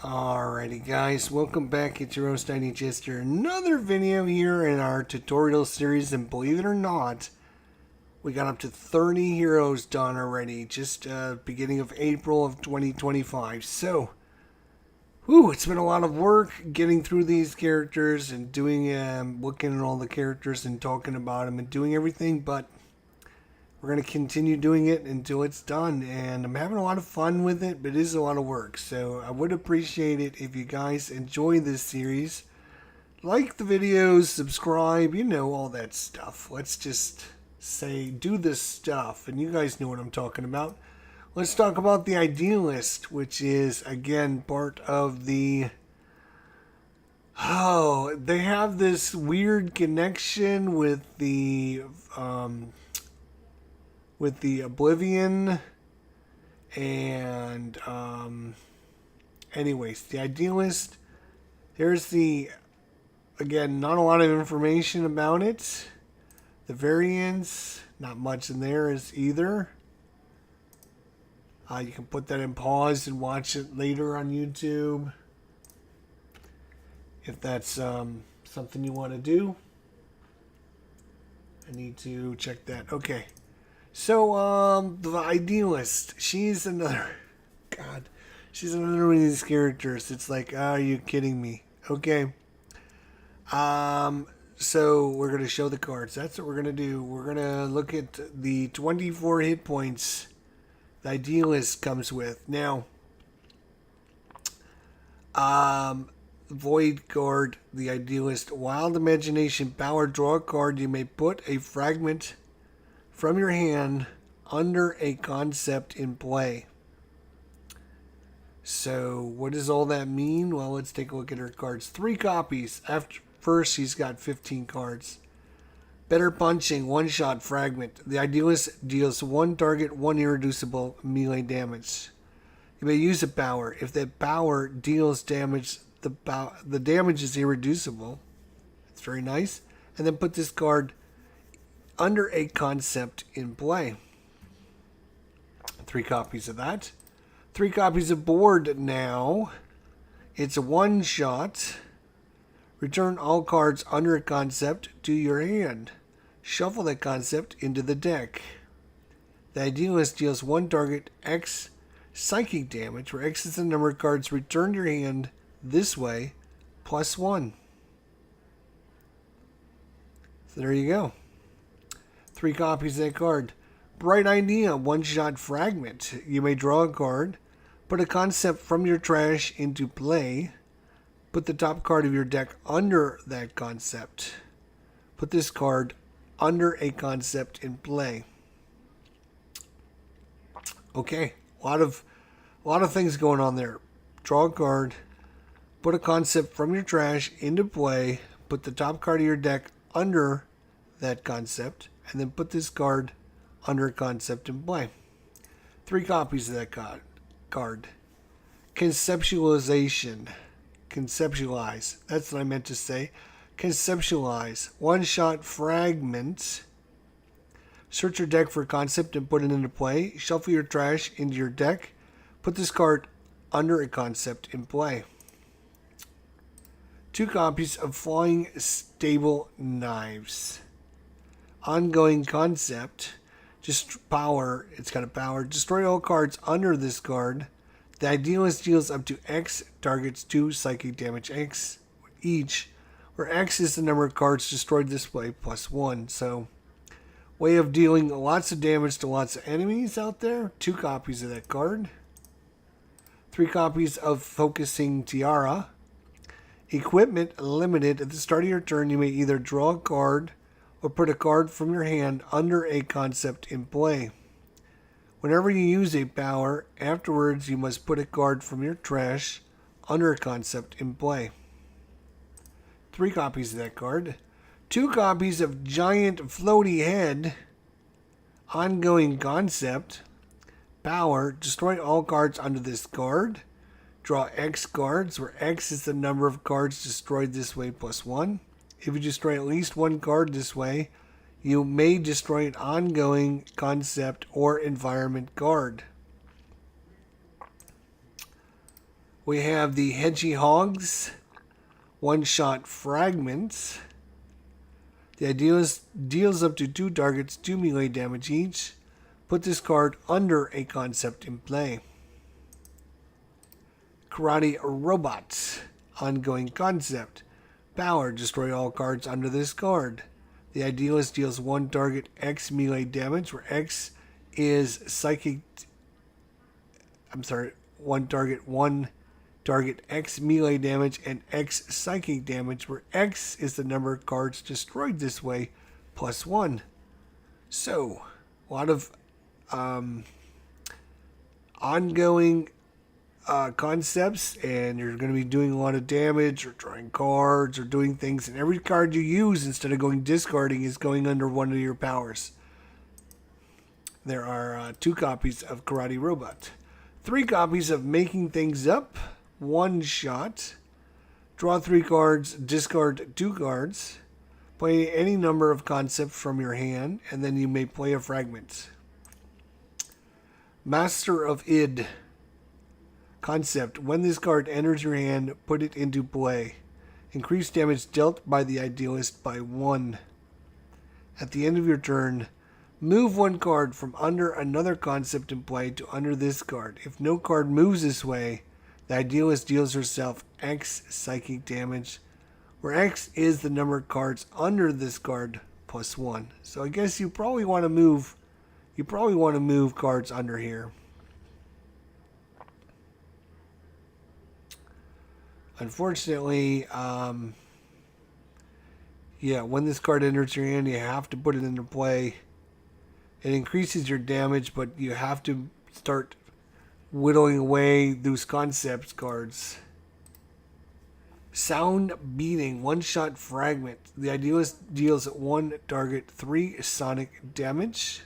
Alrighty guys, welcome back. It's your host Idealist here. Another video here in our tutorial series, and believe it or not, we got up to 30 heroes done already, just beginning of April of 2025. So, it's been a lot of work getting through these characters and doing, looking at all the characters and talking about them and doing everything, but we're going to continue doing it until it's done, and I'm having a lot of fun with it, but it is a lot of work, so I would appreciate it if you guys enjoy this series. Like the videos, subscribe, all that stuff. Let's just say do this stuff, and you guys know what I'm talking about. Let's talk about the Idealist, which is, again, part of the... they have this weird connection with the Oblivion, and anyways, the Idealist, there's the, again, not a lot of information about it. The variants, not much in there is either. You can put that in pause and watch it later on YouTube if that's something you want to do. I need to check that. Okay. So, the Idealist, she's another one of these characters. It's like, are you kidding me? Okay. So we're going to show the cards. That's what we're going to do. We're going to look at the 24 hit points the Idealist comes with. Now, Void card, the Idealist. Wild Imagination Power. Draw a card. You may put a fragment from your hand under a concept in play. So what does all that mean? Well, let's take a look at her cards. 3 copies. First, she's got 15 cards. Better Punching, one-shot fragment. The Idealist deals one target, one irreducible melee damage. You may use a power. If that power deals damage, the damage is irreducible. It's very nice. And then put this card under a concept in play. 3 copies of that. 3 copies of Board now. It's a one-shot. Return all cards under a concept to your hand. Shuffle that concept into the deck. The Idealist deals one target X psychic damage, where X is the number of cards returned to your hand this way, +1. So there you go. 3 copies of that card. Bright Idea, one-shot fragment. You may draw a card, put a concept from your trash into play, put the top card of your deck under that concept. Put this card under a concept in play. Okay, a lot of things going on there. Draw a card, put a concept from your trash into play, put the top card of your deck under that concept, and then put this card under a concept in play. 3 copies of that card. Conceptualization. Conceptualize. That's what I meant to say. Conceptualize. One-shot fragment. Search your deck for a concept and put it into play. Shuffle your trash into your deck. Put this card under a concept in play. 2 copies of Flying Stable Knives. Ongoing concept. Just power. It's got a power. Destroy all cards under this card. The Idealist deals up to X targets 2 psychic damage X each, where X is the number of cards destroyed this way +1. So, way of dealing lots of damage to lots of enemies out there. 2 copies of that card. 3 copies of Focusing Tiara. Equipment limited. At the start of your turn, you may either draw a card or put a card from your hand under a concept in play. Whenever you use a power, afterwards you must put a card from your trash under a concept in play. 3 copies of that card. 2 copies of Giant Floaty Head. Ongoing concept. Power. Destroy all cards under this card. Draw X cards, where X is the number of cards destroyed this way +1. If you destroy at least 1 card this way, you may destroy an ongoing concept or environment card. We have the Hedgehogs, one-shot fragments. The Idealist deals up to 2 targets 2 melee damage each. Put this card under a concept in play. Karate Robots, ongoing concept. Power, destroy all cards under this card. The Idealist deals 1 target X melee damage, where X is psychic. One target X melee damage and X psychic damage, where X is the number of cards destroyed this way, plus 1. So, a lot of ongoing concepts, and you're going to be doing a lot of damage or drawing cards or doing things, and every card you use, instead of going discarding, is going under one of your powers. There are 2 copies of Karate Robot. 3 copies of Making Things Up, one shot. Draw 3 cards, discard 2 cards. Play any number of concepts from your hand, and then you may play a fragment. Master of Id. Concept. When this card enters your hand, put it into play. Increase damage dealt by the Idealist by 1. At the end of your turn, move 1 card from under another concept in play to under this card. If no card moves this way, the Idealist deals herself X psychic damage, where X is the number of cards under this card plus 1. So I guess you probably want to move. You probably want to move cards under here. Unfortunately, when this card enters your hand, you have to put it into play. It increases your damage, but you have to start whittling away those concepts cards. Sound Beating, one-shot fragment. The Idealist deals 1 target 3 sonic damage.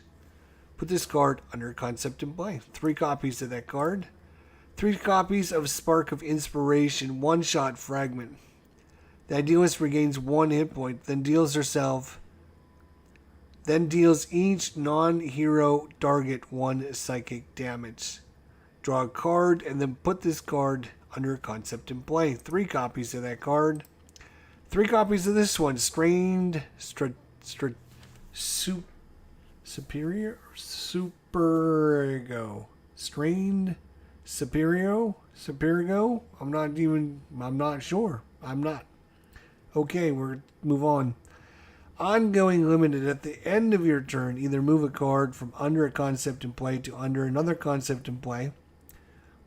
Put this card under concept in play. 3 copies of that card. 3 copies of Spark of Inspiration, one-shot fragment. The Idealist regains 1 hit point, then deals each non-hero target 1 psychic damage. Draw a card and then put this card under concept in play. 3 copies of that card. 3 copies of this one. Strained Superior Superego. Strained Superigo? I'm not sure. I'm not. Okay, we're move on. Ongoing limited. At the end of your turn, either move a card from under a concept in play to under another concept in play,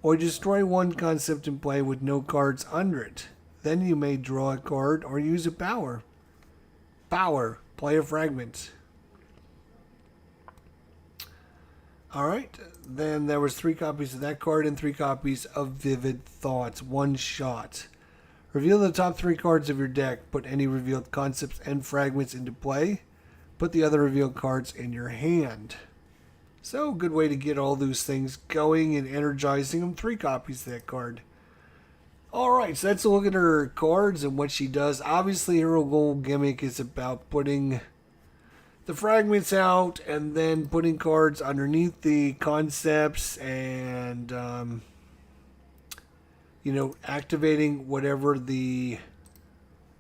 or destroy 1 concept in play with no cards under it. Then you may draw a card or use a power. Power. Play a fragment. Alright, then there was 3 copies of that card and 3 copies of Vivid Thoughts, one shot. Reveal the top 3 cards of your deck. Put any revealed concepts and fragments into play. Put the other revealed cards in your hand. So, good way to get all those things going and energizing them. 3 copies of that card. Alright, so let's look at her cards and what she does. Obviously, her whole gimmick is about putting the fragments out and then putting cards underneath the concepts and activating whatever the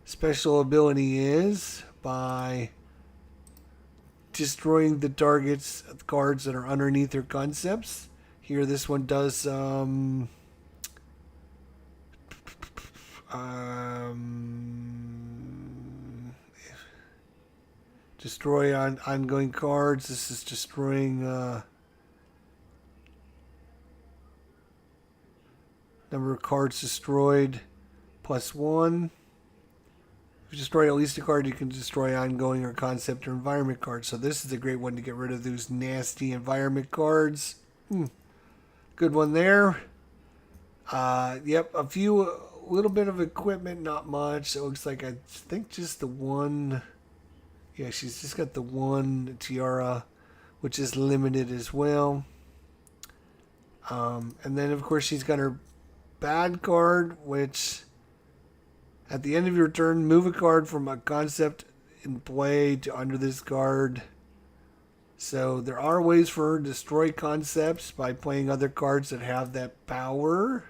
special ability is by destroying the target's cards that are underneath their concepts. Here, this one does destroy ongoing cards. This is destroying number of cards destroyed plus 1. If you destroy at least a card, you can destroy ongoing or concept or environment cards. So this is a great one to get rid of those nasty environment cards. Good one there. Yep, a little bit of equipment, not much. It looks like, I think, just the one. Yeah, she's just got the one tiara, which is limited as well. And then, of course, she's got her bad card, which at the end of your turn, move a card from a concept in play to under this card. So there are ways for her to destroy concepts by playing other cards that have that power.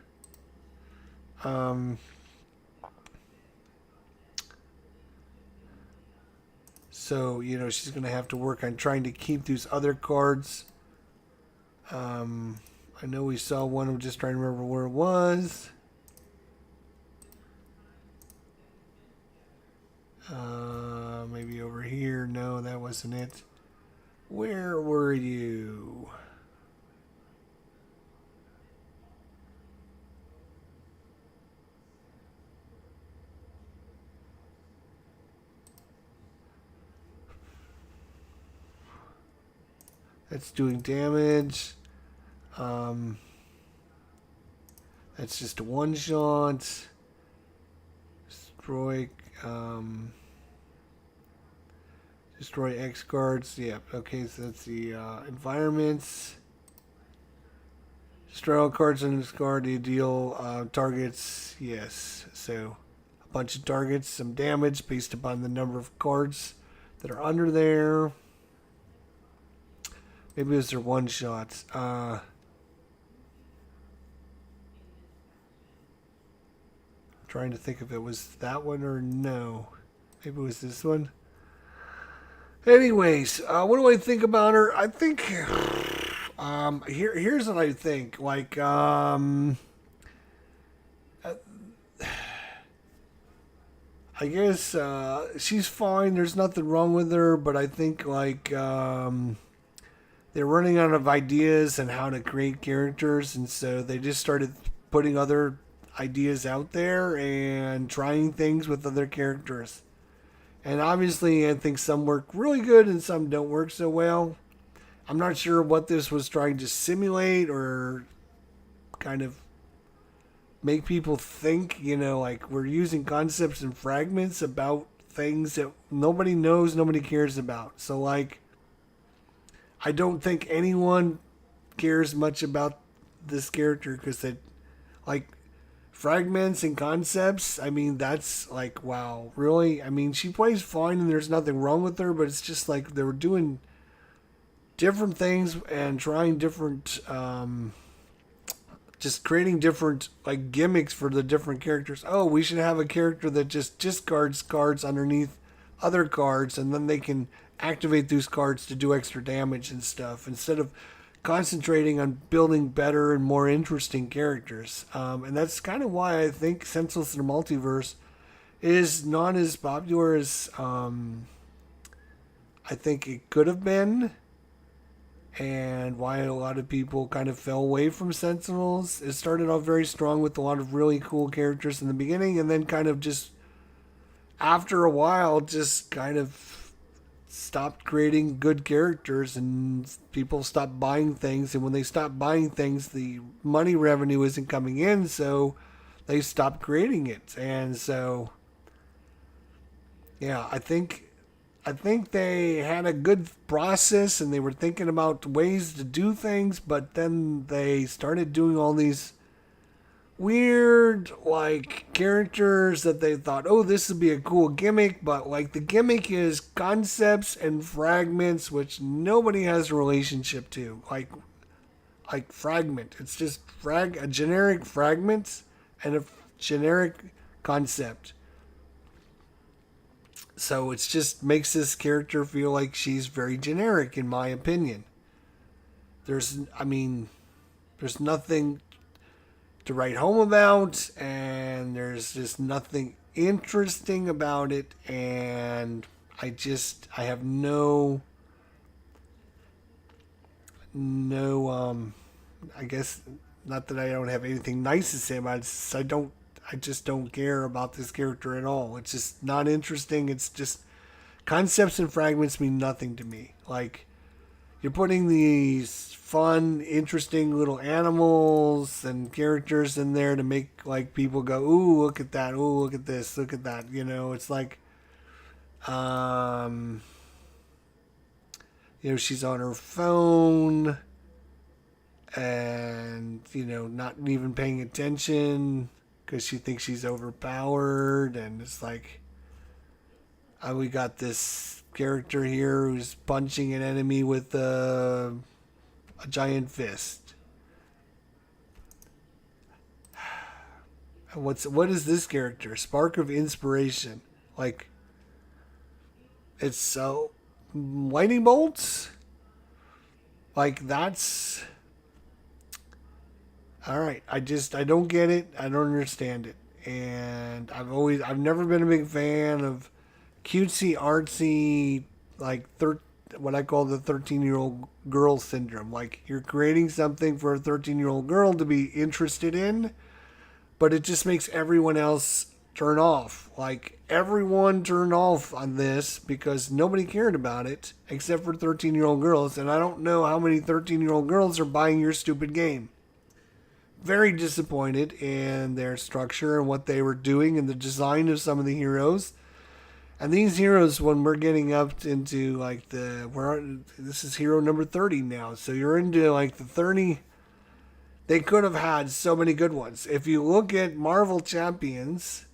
So, she's going to have to work on trying to keep these other cards. I know we saw one. I'm just trying to remember where it was. Maybe over here. No, that wasn't it. Where were you? That's doing damage. That's just a one shot. Destroy. Destroy X cards. Yeah. Okay. So that's the environments. Destroy all cards on this card. You deal targets. Yes. So a bunch of targets, some damage based upon the number of cards that are under there. Maybe those are one shots. Trying to think if it was that one or no. Maybe it was this one. Anyways, what do I think about her? I think here's what I think. Like I guess she's fine. There's nothing wrong with her, but I think like they're running out of ideas and how to create characters, and so they just started putting other ideas out there and trying things with other characters. And obviously, I think some work really good and some don't work so well. I'm not sure what this was trying to simulate or kind of make people think, like we're using concepts and fragments about things that nobody knows, nobody cares about. So, like, I don't think anyone cares much about this character because it, like, fragments and concepts, I mean, that's like, wow, really? I mean, she plays fine and there's nothing wrong with her, but it's just like they were doing different things and trying different, just creating different, like, gimmicks for the different characters. Oh, we should have a character that just discards cards underneath other cards and then they can activate those cards to do extra damage and stuff instead of concentrating on building better and more interesting characters. And that's kind of why I think Sentinels in the Multiverse is not as popular as I think it could have been, and why a lot of people kind of fell away from Sentinels. It started off very strong with a lot of really cool characters in the beginning, and then kind of just after a while just kind of stopped creating good characters and people stopped buying things, and when they stopped buying things the money revenue isn't coming in, so they stopped creating it. And so yeah, I think they had a good process and they were thinking about ways to do things, but then they started doing all these weird like characters that they thought, oh, this would be a cool gimmick, but like the gimmick is concepts and fragments which nobody has a relationship to. Like fragment, it's just a generic fragment and a generic concept. So it's just makes this character feel like she's very generic in my opinion. There's nothing to write home about, and there's just nothing interesting about it, and I have no I guess not that I don't have anything nice to say about it. I just don't care about this character at all. It's just not interesting. It's just concepts and fragments mean nothing to me. Like, you're putting these fun, interesting little animals and characters in there to make like people go, "Ooh, look at that! Ooh, look at this! Look at that!" It's like, um, she's on her phone and not even paying attention because she thinks she's overpowered, and it's like, we got this character here who's punching an enemy with a giant fist. What is this character? Spark of inspiration. Like, it's so lightning bolts. Like, that's all right. I don't get it. I don't understand it. And I've never been a big fan of cutesy artsy, like what I call the 13-year-old girl syndrome. Like, you're creating something for a 13-year-old girl to be interested in, but it just makes everyone else turn off. Like, everyone turned off on this because nobody cared about it except for 13-year-old girls, and I don't know how many 13-year-old girls are buying your stupid game. Very disappointed in their structure and what they were doing and the design of some of the heroes. And these heroes, when we're getting up into like this is hero number 30 now. So you're into like the 30. They could have had so many good ones. If you look at Marvel Champions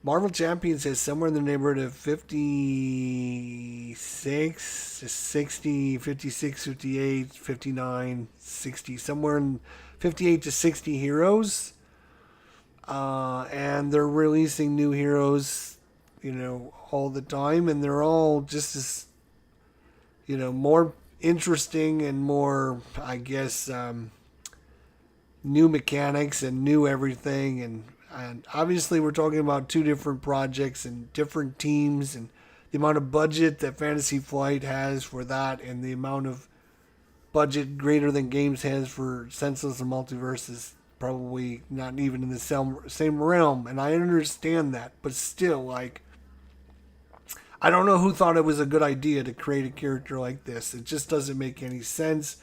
has somewhere in the neighborhood of 56 to 60, 56, 58, 59, 60, somewhere in 58 to 60 heroes. And they're releasing new heroes, all the time. And they're all just as, more interesting and more, I guess, new mechanics and new everything. And obviously we're talking about two different projects and different teams, and the amount of budget that Fantasy Flight has for that and the amount of budget greater than Games has for Sentinels and Multiverse is probably not even in the same realm. And I understand that, but still, like, I don't know who thought it was a good idea to create a character like this. It just doesn't make any sense.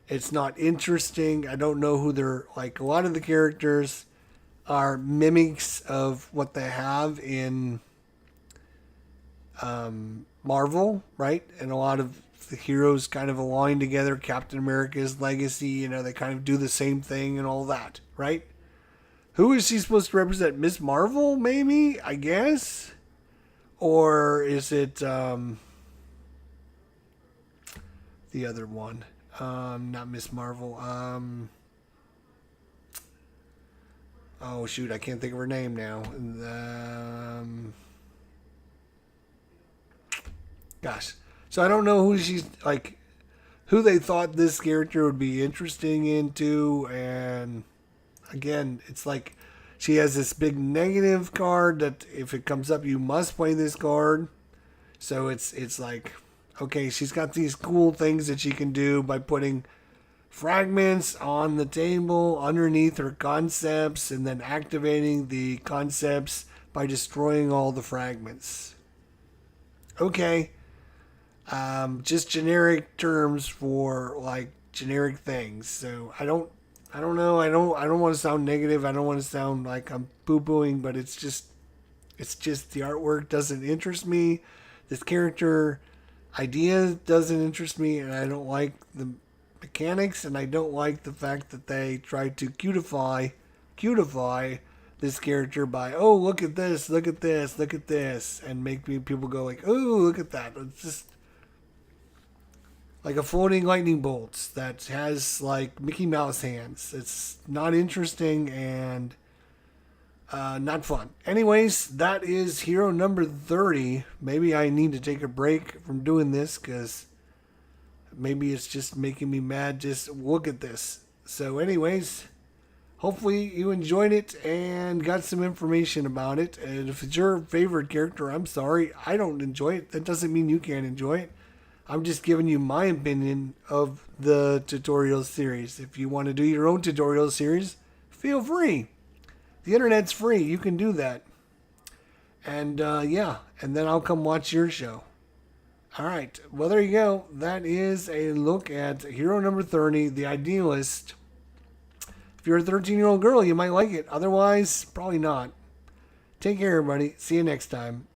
It's not interesting. I don't know who they're like. A lot of the characters are mimics of what they have in Marvel, right? And a lot of the heroes kind of align together. Captain America's legacy, they kind of do the same thing and all that, right? Who is she supposed to represent? Miss Marvel, maybe? I guess? Or is it the other one? Not Miss Marvel. Oh shoot, I can't think of her name now. Gosh, so I don't know who she's like, who they thought this character would be interesting into, and again, it's like she has this big negative card that if it comes up, you must play this card. So it's like, okay, she's got these cool things that she can do by putting fragments on the table underneath her concepts and then activating the concepts by destroying all the fragments. Okay. Just generic terms for like generic things. So I don't know. I don't want to sound negative. I don't want to sound like I'm poo-pooing, but it's just the artwork doesn't interest me. This character idea doesn't interest me, and I don't like the mechanics, and I don't like the fact that they tried to cutify this character by, oh, look at this, and make people go like, oh, look at that. It's just like a floating lightning bolt that has like Mickey Mouse hands. It's not interesting and not fun. Anyways, that is hero number 30. Maybe I need to take a break from doing this because maybe it's just making me mad. Just look at this. So anyways, hopefully you enjoyed it and got some information about it. And if it's your favorite character, I'm sorry, I don't enjoy it. That doesn't mean you can't enjoy it. I'm just giving you my opinion of the tutorial series. If you want to do your own tutorial series, feel free. The internet's free. You can do that. And yeah, and then I'll come watch your show. All right. Well, there you go. That is a look at hero number 30, the Idealist. If you're a 13-year-old girl, you might like it. Otherwise, probably not. Take care, everybody. See you next time.